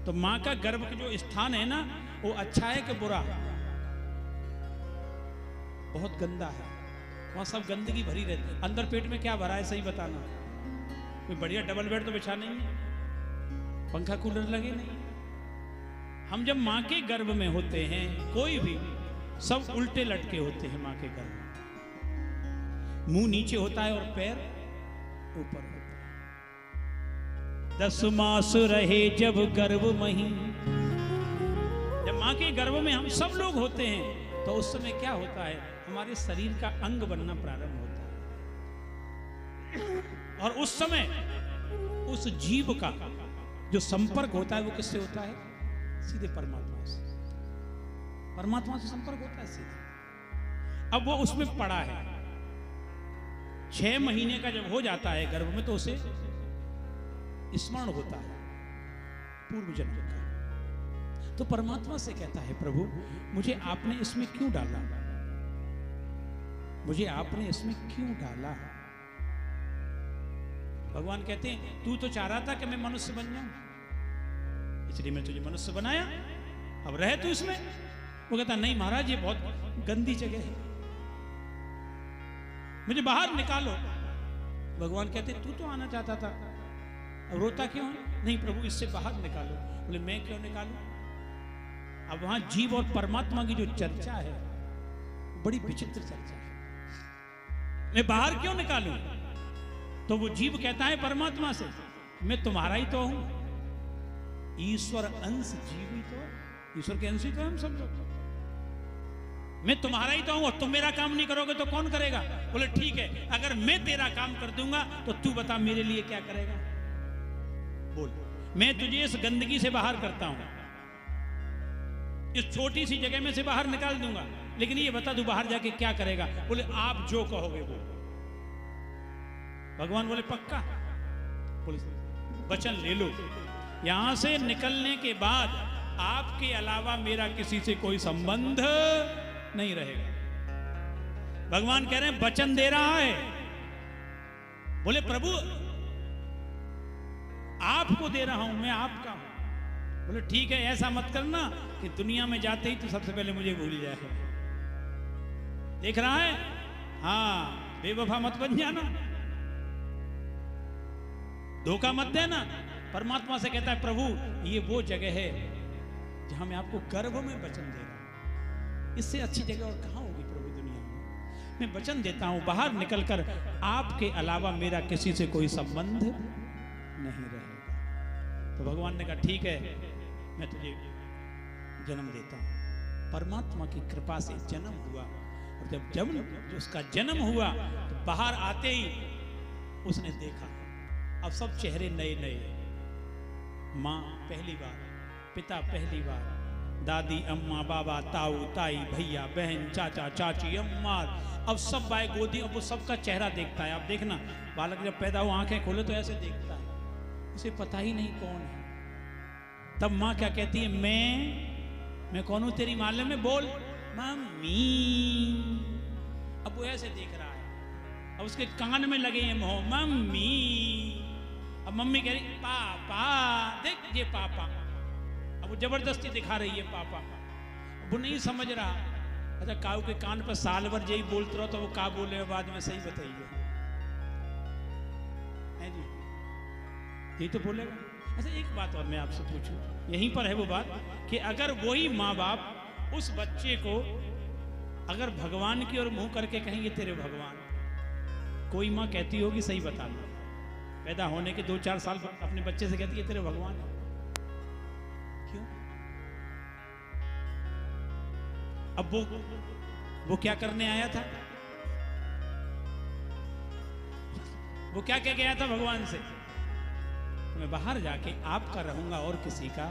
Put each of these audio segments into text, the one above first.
तो माँ का गर्भ का जो स्थान है ना, वो अच्छा है कि बुरा? बहुत गंदा है, वहां सब गंदगी भरी रहती है। अंदर पेट में क्या भरा है सही बताना? कोई बढ़िया डबल बेड तो बिछा नहीं है, पंखा कूलर लगे नहीं। हम जब माँ के गर्भ में होते हैं, कोई भी, सब उल्टे लटके होते हैं माँ के गर्भ में। मुंह नीचे होता है और पैर ऊपर होता है। 10 मास रहे जब गर्भ मही, जब माँ के गर्भ में हम सब लोग होते हैं, तो उस समय क्या होता है? हमारे शरीर का अंग बनना प्रारंभ होता है। और उस समय उस जीव का जो संपर्क होता है, वो किससे होता है? सीधे परमात्मा से। परमात्मा से संपर्क होता है सीधे। अब वो उसमें पड़ा है, 6 महीने का जब हो जाता है गर्भ में, तो उसे स्मरण होता है पूर्व जन्म का। तो परमात्मा से कहता है, प्रभु मुझे आपने इसमें क्यों डाला? मुझे आपने इसमें क्यों डाला? भगवान कहते हैं, तू तो चाह रहा था कि मैं मनुष्य बन जाऊं, इसलिए मैं तुझे मनुष्य बनाया, अब रहे तू इसमें। वो कहता, नहीं महाराज, ये बहुत गंदी जगह है, मुझे बाहर निकालो। भगवान कहते, तू तो आना चाहता था, अब रोता क्यों है? नहीं प्रभु, इससे बाहर निकालो। बोले, मैं क्यों निकालूं? अब वहां जीव और परमात्मा की जो चर्चा है, बड़ी विचित्र चर्चा है। मैं बाहर क्यों निकालूं? तो वो जीव कहता है परमात्मा से, मैं तुम्हारा ही तो हूं, ईश्वर अंश जीव ही तो, ईश्वर के अंश ही तो हम सब लोग, मैं तुम्हारा ही तो हूं, और तुम मेरा काम नहीं करोगे तो कौन करेगा? बोले ठीक है, अगर मैं तेरा काम कर दूंगा तो तू बता मेरे लिए क्या करेगा? बोल, मैं तुझे इस गंदगी से बाहर करता हूं, इस छोटी सी जगह में से बाहर निकाल दूंगा, लेकिन ये बता तू बाहर जाके क्या करेगा? बोले आप जो कहोगे वो। भगवान बोले पक्का? बोले वचन ले लो, यहां से निकलने के बाद आपके अलावा मेरा किसी से कोई संबंध नहीं रहेगा। भगवान कह रहे हैं वचन दे रहा है। बोले प्रभु आपको दे रहा हूं, मैं आपका हूं। बोले ठीक है, ऐसा मत करना कि दुनिया में जाते ही तो सबसे पहले मुझे भूल जाए। देख रहा है? हाँ, बेवफा मत बन जाना, धोखा मत देना। परमात्मा से कहता है, प्रभु ये वो जगह है जहां मैं आपको गर्भ में वचन दे रहा हूं, इससे अच्छी जगह और कहां होगी प्रभु दुनिया में? मैं वचन देता हूं, बाहर निकलकर आपके अलावा मेरा किसी से कोई संबंध नहीं रहेगा। तो भगवान ने कहा ठीक है, मैं तुझे जन्म देता हूं। परमात्मा की कृपा से जन्म हुआ, और जब उसका जन्म हुआ तो बाहर आते ही उसने देखा, अब सब चेहरे नए नए। माँ पहली बार, पिता पहली बार, दादी, अम्मा, बाबा, ताऊ, ताई, भैया, बहन, चाचा, चाची, अम्मा, अब सब बाय गोदी, अब वो सबका चेहरा देखता है। आप देखना, बालक जब पैदा हो आंखें खोले तो ऐसे देखता है, उसे पता ही नहीं कौन है। तब माँ क्या कहती है, मैं कौन हूं तेरी मालूम में? बोल मम्मी। अब वो ऐसे देख रहा है, अब उसके कान में लगे हैं मोह, मम्मी। अब मम्मी कह रही पापा, देख ये पापा। अब वो जबरदस्ती दिखा रही है पापा, वो नहीं समझ रहा। अच्छा, काऊ के कान पर साल भर यही बोलते रहो तो वो का बोले बाद में, सही बताइए जी, यही तो बोलेगा। अच्छा एक बात और मैं आपसे पूछूं, यहीं पर है वो बात कि अगर वही माँ बाप उस बच्चे को अगर भगवान की ओर मुंह करके कहेंगे तेरे भगवान, कोई माँ कहती होगी, सही बताना, पैदा होने के 2-4 साल अपने बच्चे से कहती है तेरे भगवान? क्यों? अब वो क्या करने आया था? वो क्या कह गया था भगवान से? मैं बाहर जाके आपका रहूंगा और किसी का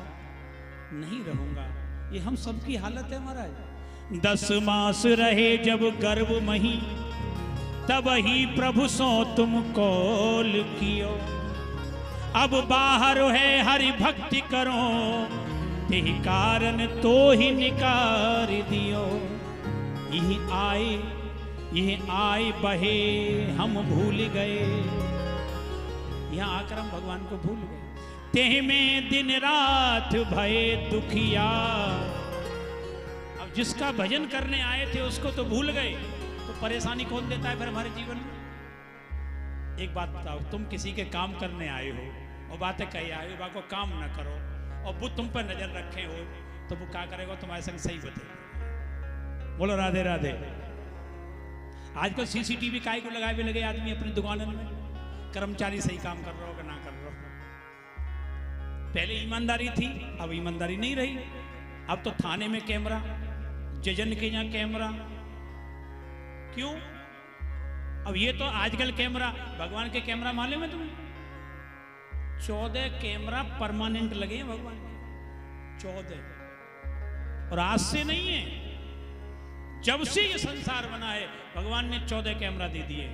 नहीं रहूंगा। ये हम सबकी हालत है महाराज। 10 मास रहे जब गर्भ मही, तब ही प्रभु सो तुम कॉल कियो। अब बाहर है हरि भक्ति करो, ते कारण तो ही निकार दियो। यही आए बहे हम भूल गए। यहाँ आकर हम भगवान को भूल गए। तेह में दिन रात भये दुखिया। अब जिसका भजन करने आए थे उसको तो भूल गए, तो परेशानी कौन देता है फिर हमारे जीवन में? एक बात बताओ, तुम किसी के काम करने आए हो और बातें कही आए हो, बात को काम ना करो और वो तुम पर नजर रखे हो, तो वो क्या करेगा? तुम्हारे संग सही बताएगा। बोलो राधे राधे। आजकल सीसीटीवी काय को लगाए हुए लगे आदमी अपनी दुकानों में, कर्मचारी सही काम कर रहा हो कि ना कर रहा हो। पहले ईमानदारी थी, अब ईमानदारी नहीं रही। अब तो थाने में कैमरा, जजन के यहाँ कैमरा। क्यों? अब ये तो आजकल कैमरा, भगवान के कैमरा मालूम है तुम्हें? 14 कैमरा परमानेंट लगे हैं भगवान के, 14। और आज से नहीं है, जब से ये संसार बना है भगवान ने 14 कैमरा दे दिए।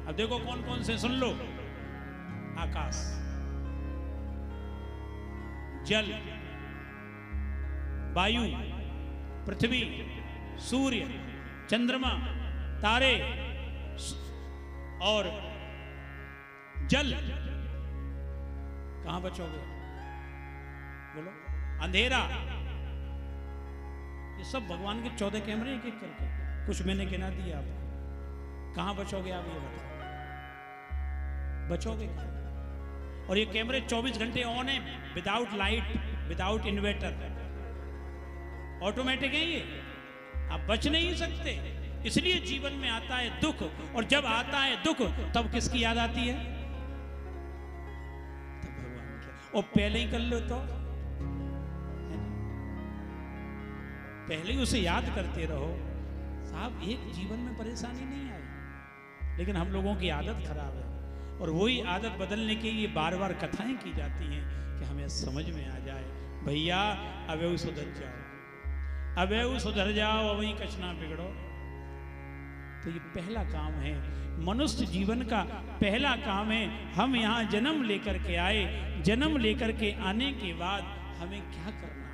अब देखो कौन कौन से, सुन लो। आकाश, जल, वायु, पृथ्वी, सूर्य, चंद्रमा, तारे और जल। कहां बचोगे? बोलो। अंधेरा, ये सब भगवान के 14 कैमरे एक एक करके, कुछ मैंने गिना दिया आपको। कहां बचोगे आप ये बताओ? बचोगे? और ये कैमरे 24 घंटे ऑन है, without light, without inverter, automatic है ये। आप बच नहीं सकते। इसलिए जीवन में आता है दुख, और जब आता है दुख तब किसकी याद आती है? तब भगवान की। और पहले ही कर लो तो, पहले ही उसे याद करते रहो। साहब एक जीवन में परेशानी नहीं आई, लेकिन हम लोगों की आदत खराब है, और वही आदत बदलने के लिए बार बार कथाएं की जाती हैं कि हमें समझ में आ जाए, भैया अबे सुधर जाओ, अबे सुधर जाओ, अब वहीं कछ ना बिगड़ो। तो ये पहला काम है, मनुष्य जीवन का पहला काम है। हम यहाँ जन्म लेकर के आए, जन्म लेकर के आने के बाद हमें क्या करना है?